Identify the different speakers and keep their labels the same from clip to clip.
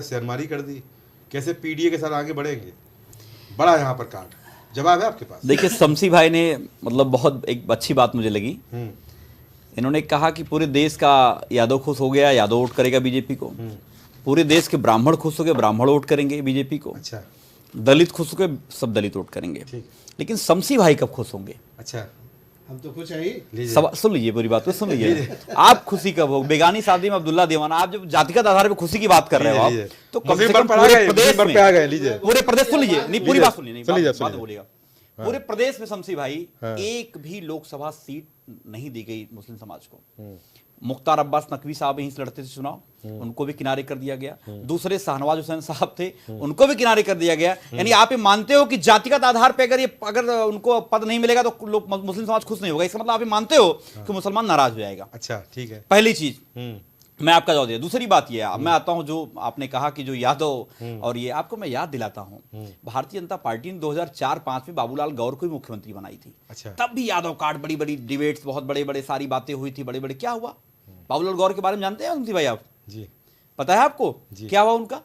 Speaker 1: शेरमारी कर दी, कैसे पीडीए के साथ आगे बढ़ेंगे? बड़ा यहाँ पर काट जवाब है आपके पास।
Speaker 2: देखिए शमसी भाई ने मतलब बहुत एक अच्छी बात मुझे लगी। इन्होंने कहा कि पूरे देश का यादव खुश हो गया, यादव वोट करेगा बीजेपी को। पूरे देश के ब्राह्मण खुश हो गए, ब्राह्मण वोट करेंगे बीजेपी को।
Speaker 1: अच्छा।
Speaker 2: दलित खुश हो गए, सब दलित वोट करेंगे। लेकिन शमसी भाई कब खुश होंगे?
Speaker 1: अच्छा,
Speaker 3: हम तो कुछ है ही।
Speaker 2: सुन लीजिए, पूरी बात तो सुन लीजिए। आप खुशी कब हो? बेगानी शादी में अब्दुल्ला दीवाना, आप जब जातिगत आधार पर खुशी की बात कर रहे हो आप, तो कम से कम पूरे प्रदेश में
Speaker 1: आ गए। लीजिए
Speaker 2: पूरे प्रदेश, सुन लीजिए, नहीं पूरी बात सुन लीजिए, बात बोलिएगा।
Speaker 1: हाँ।
Speaker 2: पूरे प्रदेश में शमसी भाई
Speaker 1: हाँ।
Speaker 2: एक भी लोकसभा सीट नहीं दी गई मुस्लिम समाज को। मुख्तार अब्बास नकवी साहब यहीं से लड़ते थे चुनाव, उनको भी किनारे कर दिया गया। दूसरे शाहनवाज हुसैन साहब थे, उनको भी किनारे कर दिया गया। यानी आप ये मानते हो कि जातिगत आधार पे अगर उनको पद नहीं मिलेगा तो लोग मुस्लिम समाज खुश नहीं होगा? इसका मतलब आप ये मानते हो कि मुसलमान नाराज हो जाएगा?
Speaker 1: अच्छा, ठीक है।
Speaker 2: पहली चीज मैं आपका जवाब दिया। दूसरी बात ये है, मैं आता हूं जो आपने कहा कि जो यादव और ये, आपको मैं याद दिलाता हूं, भारतीय जनता पार्टी ने 2004-05 में बाबूलाल गौर को ही मुख्यमंत्री बनाई थी।
Speaker 1: अच्छा।
Speaker 2: तब भी यादव कार्ड, बड़ी बड़ी डिबेट्स, बहुत बड़े बड़े सारी बातें हुई थी, बड़े बड़े। क्या हुआ बाबूलाल गौर के बारे में जानते हैं शमसी भाई आप?
Speaker 1: जी।
Speaker 2: पता है आपको क्या हुआ उनका?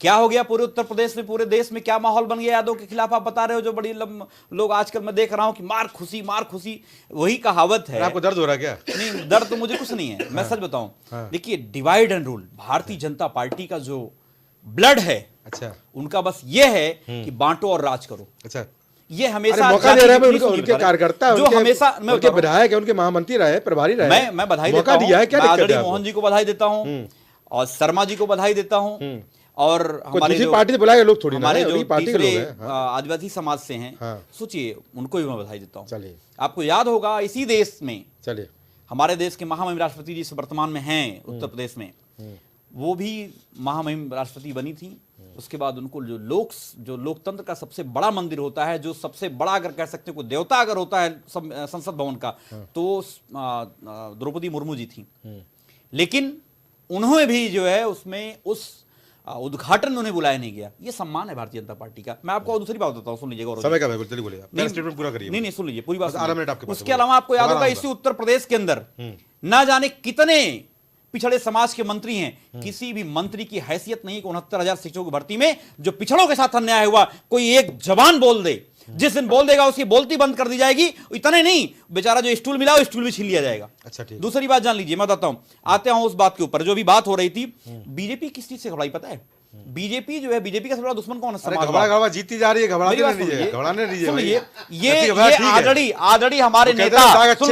Speaker 2: क्या हो गया पूरे उत्तर प्रदेश में, पूरे देश में क्या माहौल बन गया यादव के खिलाफ? आप बता रहे हो, जो बड़ी लोग आजकल मैं देख रहा हूं कि मार खुशी मार खुशी, वही कहावत है।
Speaker 1: आपको दर्द हो रहा है क्या?
Speaker 2: नहीं, दर्द तो मुझे कुछ नहीं है। मैं सच बताऊं, देखिए divide and rule, Bharatiya Janata party का जो ब्लड है,
Speaker 1: अच्छा,
Speaker 2: उनका बस ये है कि बांटो और राज करो।
Speaker 1: अच्छा,
Speaker 2: ये हमेशा
Speaker 1: मौका दे रहे हैं उनके कार्यकर्ता,
Speaker 2: जो हमेशा
Speaker 1: उनके विधायक है, उनके महामंत्री रहे, प्रभारी रहे।
Speaker 2: मैं बधाई देता हूं, मैं आदरणीय मोहन जी को बधाई देता हूं और शर्मा जी को बधाई देता हूं, और हमारे जो
Speaker 1: पार्टी से बुलाए लोग थोड़ी
Speaker 2: हमारे जो
Speaker 1: पार्टी के लोग हैं,
Speaker 2: आदिवासी समाज से हैं, सोचिए उनको भी मैं बधाई देता हूं।
Speaker 1: चलिए,
Speaker 2: आपको याद होगा इसी देश में,
Speaker 1: चलिए,
Speaker 2: हमारे देश के महामहिम राष्ट्रपति जी वर्तमान में हैं उत्तर प्रदेश में, वो भी महामहिम राष्ट्रपति बनी थी। उसके बाद उनको जो लोकतंत्र का सबसे बड़ा मंदिर होता है, जो सबसे बड़ा अगर कह सकते हैं कोई देवता अगर होता है संसद भवन का, तो द्रौपदी मुर्मू जी थी। लेकिन उन्होंने भी जो है उसमें उस उद्घाटन उन्हें बुलाया नहीं गया। ये सम्मान है भारतीय जनता पार्टी का। मैं आपको दूसरी बात बताता हूं, सुन लीजिएगा। समय का बिल्कुल चलिए, बोलिए, मेरा स्टेटमेंट पूरा करिए। नहीं, सुन लीजिए पूरी बात। उसके अलावा आपको याद होगा इसी उत्तर प्रदेश के अंदर ना जाने कितने पिछड़े समाज के मंत्री हैं, किसी भी मंत्री की हैसियत नहीं कि 69,000 शिक्षकों की भर्ती में जो पिछड़ों के साथ अन्याय हुआ, कोई एक जबान बोल दे, जिस दिन बोल देगा उसकी बोलती बंद कर दी जाएगी। इतने नहीं, बेचारा जो स्टूल मिला वो स्टूल भी छीन लिया जाएगा। अच्छा, ठीक। दूसरी बात जान लीजिए, मैं बताता हूं, आते हैं उस बात के ऊपर जो भी बात हो रही थी। बीजेपी किस चीज से घबराई पता है? बीजेपी जो है, बीजेपी का सबसे बड़ा दुश्मन कौन है?
Speaker 1: घबरा जीती जा रही है, घबराने दीजिए।
Speaker 2: ये आदरणीय हमारे नेता, सुन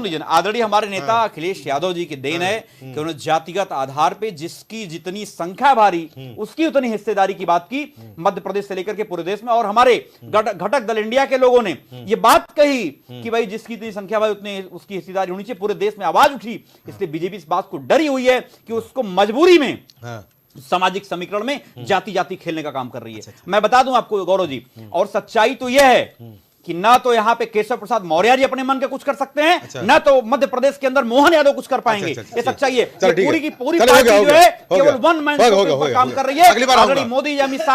Speaker 2: लीजिए, आदरणीय हमारे नेता अखिलेश यादव जी की देन है कि उन्होंने जातिगत आधार पे जिसकी जितनी संख्या भारी, उसकी उतनी हिस्सेदारी की बात की, मध्य प्रदेश से लेकर के पूरे देश में। और हमारे घटक दल इंडिया के लोगों ने ये बात कही कि भाई जिसकी इतनी संख्या भाई उतनी उसकी हिस्सेदारी होनी चाहिए। पूरे देश में आवाज उठी, इसलिए बीजेपी इस बात को डरी हुई है कि उसको मजबूरी में सामाजिक समीकरण में जाति जाति खेलने का काम कर रही है। मैं बता दूं आपको गौरव जी, और सच्चाई तो यह है कि ना तो यहां पे केशव प्रसाद मौर्य जी अपने मन के कुछ कर सकते हैं, ना तो मध्य प्रदेश के अंदर मोहन यादव कुछ कर पाएंगे। ये सच्चाई है। पूरी की पूरी पार्टी जो है केवल वन मैन शो पर काम कर रही है। मोदी जी, अमित शाह